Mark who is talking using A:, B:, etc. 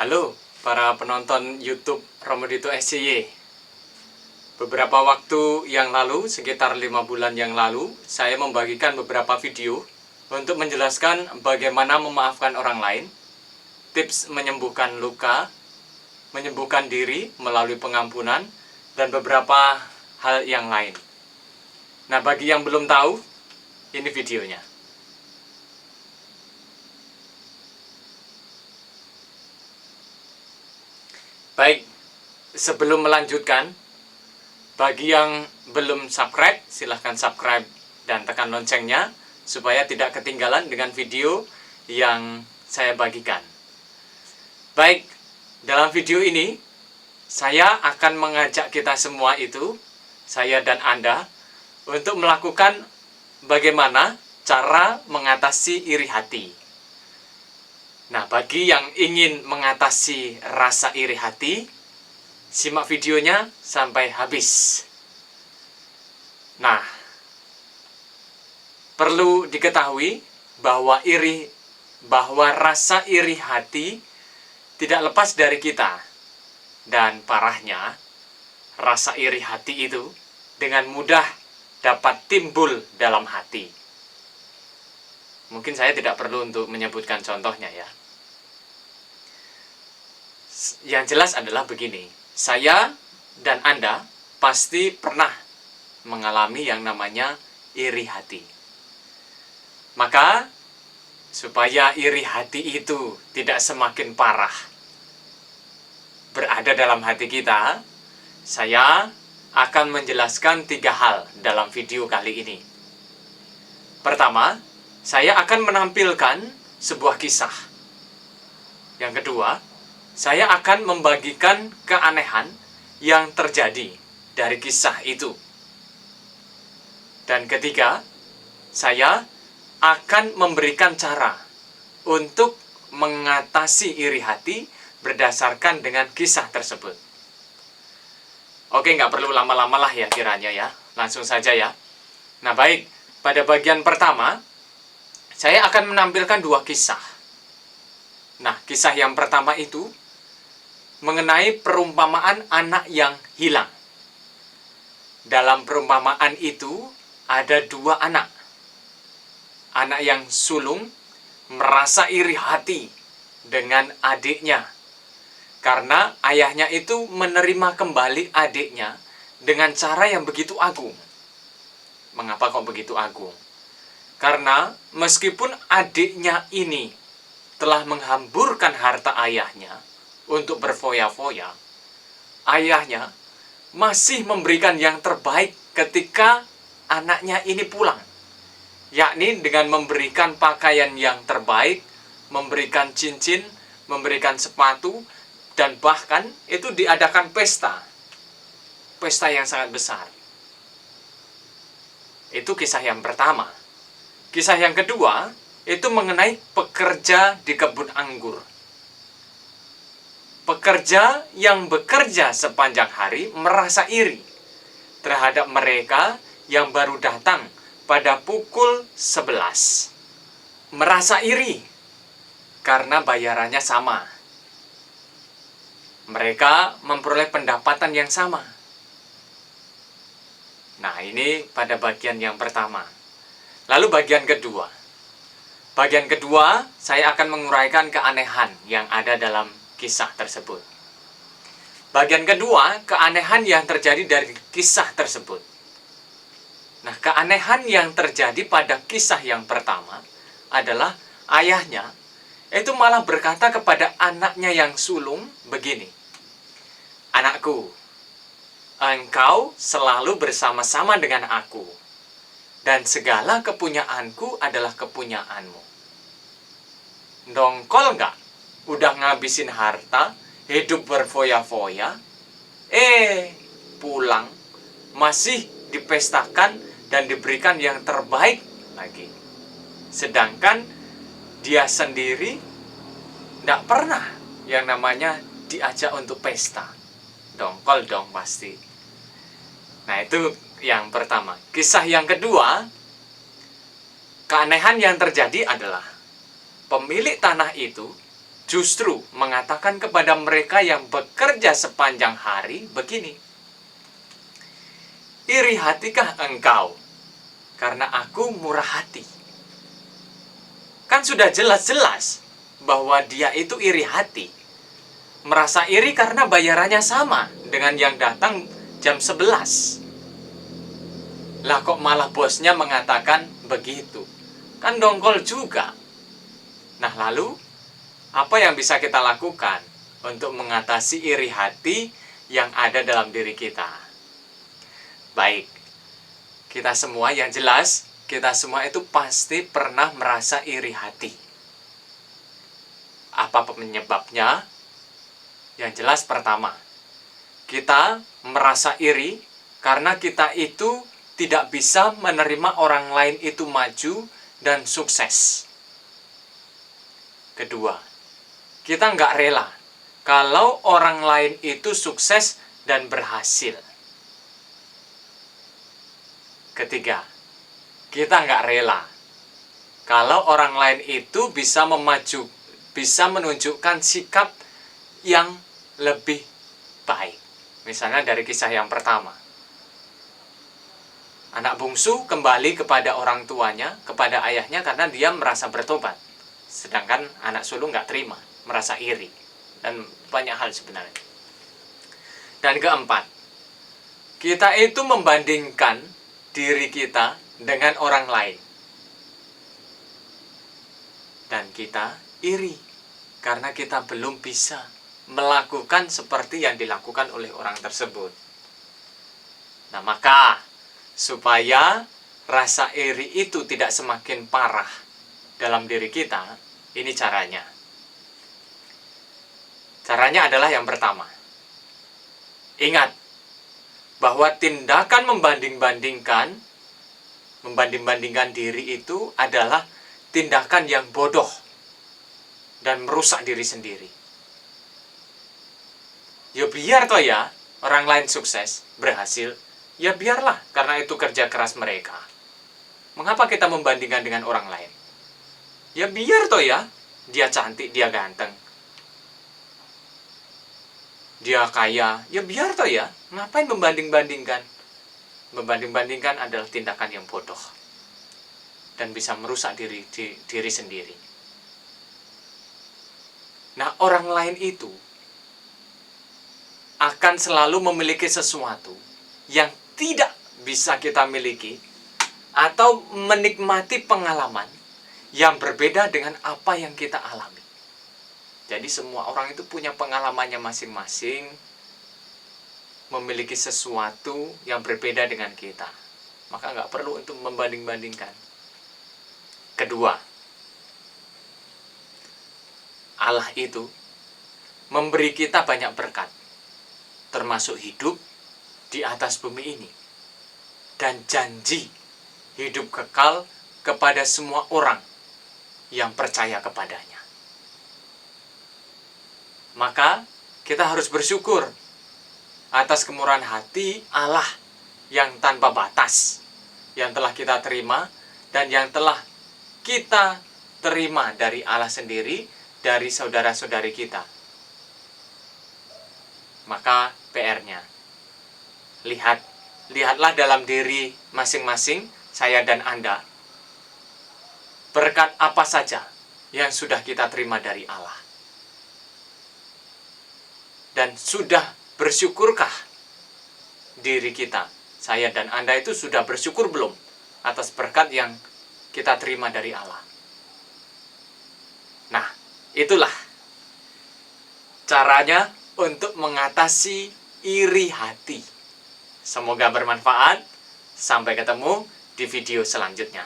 A: Halo para penonton YouTube Romodito SCY. Beberapa waktu yang lalu, sekitar 5 bulan yang lalu, saya membagikan beberapa video untuk menjelaskan bagaimana memaafkan orang lain, tips menyembuhkan luka, menyembuhkan diri melalui pengampunan, dan beberapa hal yang lain. Nah, bagi yang belum tahu, ini videonya. Baik, sebelum melanjutkan, bagi yang belum subscribe, silahkan subscribe dan tekan loncengnya supaya tidak ketinggalan dengan video yang saya bagikan. Baik, dalam video ini saya akan mengajak kita semua itu, saya dan Anda, untuk melakukan bagaimana cara mengatasi iri hati. Nah, bagi yang ingin mengatasi rasa iri hati, simak videonya sampai habis. Nah, perlu diketahui bahwa rasa iri hati tidak lepas dari kita. Dan parahnya, rasa iri hati itu dengan mudah dapat timbul dalam hati. Mungkin saya tidak perlu untuk menyebutkan contohnya ya. Yang jelas adalah begini, saya dan Anda pasti pernah mengalami yang namanya iri hati. Maka, supaya iri hati itu tidak semakin parah berada dalam hati kita, saya akan menjelaskan 3 hal dalam video kali ini. Pertama, saya akan menampilkan sebuah kisah. Yang kedua, saya akan membagikan keanehan yang terjadi dari kisah itu. Dan ketiga, saya akan memberikan cara untuk mengatasi iri hati berdasarkan dengan kisah tersebut. Oke, nggak perlu lama-lama lah ya kiranya ya. Langsung saja ya. Nah baik, pada bagian pertama, saya akan menampilkan 2 kisah. Nah, kisah yang pertama itu mengenai perumpamaan anak yang hilang. Dalam perumpamaan itu ada 2 anak. Anak yang sulung merasa iri hati dengan adiknya karena ayahnya itu menerima kembali adiknya dengan cara yang begitu agung. Mengapa kok begitu agung? Karena meskipun adiknya ini telah menghamburkan harta ayahnya untuk berfoya-foya, ayahnya masih memberikan yang terbaik ketika anaknya ini pulang. Yakni dengan memberikan pakaian yang terbaik, memberikan cincin, memberikan sepatu, dan bahkan itu diadakan pesta. Pesta yang sangat besar. Itu kisah yang pertama. Kisah yang kedua, itu mengenai pekerja di kebun anggur. Pekerja yang bekerja sepanjang hari merasa iri terhadap mereka yang baru datang pada pukul 11. Merasa iri karena bayarannya sama. Mereka memperoleh pendapatan yang sama. Nah, ini pada bagian yang pertama. Lalu bagian kedua. Bagian kedua, saya akan menguraikan keanehan yang ada dalam kisah tersebut. Bagian kedua, keanehan yang terjadi dari kisah tersebut. Nah, keanehan yang terjadi pada kisah yang pertama adalah ayahnya itu malah berkata kepada anaknya yang sulung begini, "Anakku, engkau selalu bersama-sama dengan aku, dan segala kepunyaanku adalah kepunyaanmu. Dongkol nggak? Udah ngabisin harta, hidup berfoya-foya, pulang, masih dipestakan dan diberikan yang terbaik lagi. Sedangkan dia sendiri tidak pernah yang namanya diajak untuk pesta. Dongkol dong pasti." Nah, itu yang pertama. Kisah yang kedua, keanehan yang terjadi adalah pemilik tanah itu justru mengatakan kepada mereka yang bekerja sepanjang hari begini, iri hatikah engkau karena aku murah hati? Kan sudah jelas-jelas bahwa dia itu iri hati. Merasa iri karena bayarannya sama dengan yang datang jam 11. Lah kok malah bosnya mengatakan begitu? Kan dongkol juga. Nah lalu, apa yang bisa kita lakukan untuk mengatasi iri hati yang ada dalam diri kita? Baik, kita semua yang jelas, kita semua itu pasti pernah merasa iri hati. Apa penyebabnya? Yang jelas pertama, kita merasa iri karena kita itu tidak bisa menerima orang lain itu maju dan sukses. Kedua, kita nggak rela kalau orang lain itu sukses dan berhasil. Ketiga, kita nggak rela kalau orang lain itu bisa menunjukkan sikap yang lebih baik. Misalnya dari kisah yang pertama. Anak bungsu kembali kepada orang tuanya, kepada ayahnya karena dia merasa bertobat. Sedangkan anak sulung nggak terima, merasa iri. Dan banyak hal sebenarnya. Dan keempat, kita itu membandingkan diri kita dengan orang lain. Dan kita iri karena kita belum bisa melakukan seperti yang dilakukan oleh orang tersebut. Nah, maka supaya rasa iri itu tidak semakin parah dalam diri kita, ini caranya. Caranya adalah yang pertama. Ingat bahwa tindakan membanding-bandingkan diri itu adalah tindakan yang bodoh dan merusak diri sendiri. Ya biar toh ya, orang lain sukses, berhasil, ya biarlah karena itu kerja keras mereka. Mengapa kita membandingkan dengan orang lain? Ya biar toh ya, dia cantik, dia ganteng, dia kaya, ya biar toh ya, ngapain membanding-bandingkan? Membanding-bandingkan adalah tindakan yang bodoh dan bisa merusak diri sendiri. Nah, orang lain itu akan selalu memiliki sesuatu yang tidak bisa kita miliki atau menikmati pengalaman yang berbeda dengan apa yang kita alami. Jadi semua orang itu punya pengalamannya masing-masing, memiliki sesuatu yang berbeda dengan kita. Maka nggak perlu untuk membanding-bandingkan. Kedua, Allah itu memberi kita banyak berkat, termasuk hidup di atas bumi ini, dan janji hidup kekal kepada semua orang yang percaya kepadanya. Maka kita harus bersyukur atas kemurahan hati Allah yang tanpa batas, yang telah kita terima dan yang telah kita terima dari Allah sendiri, dari saudara-saudari kita. Maka PR-nya, lihatlah dalam diri masing-masing, saya dan Anda, berkat apa saja yang sudah kita terima dari Allah. Dan sudah bersyukurkah diri kita, saya dan Anda itu sudah bersyukur belum atas berkat yang kita terima dari Allah? Nah, itulah caranya untuk mengatasi iri hati. Semoga bermanfaat. Sampai ketemu di video selanjutnya.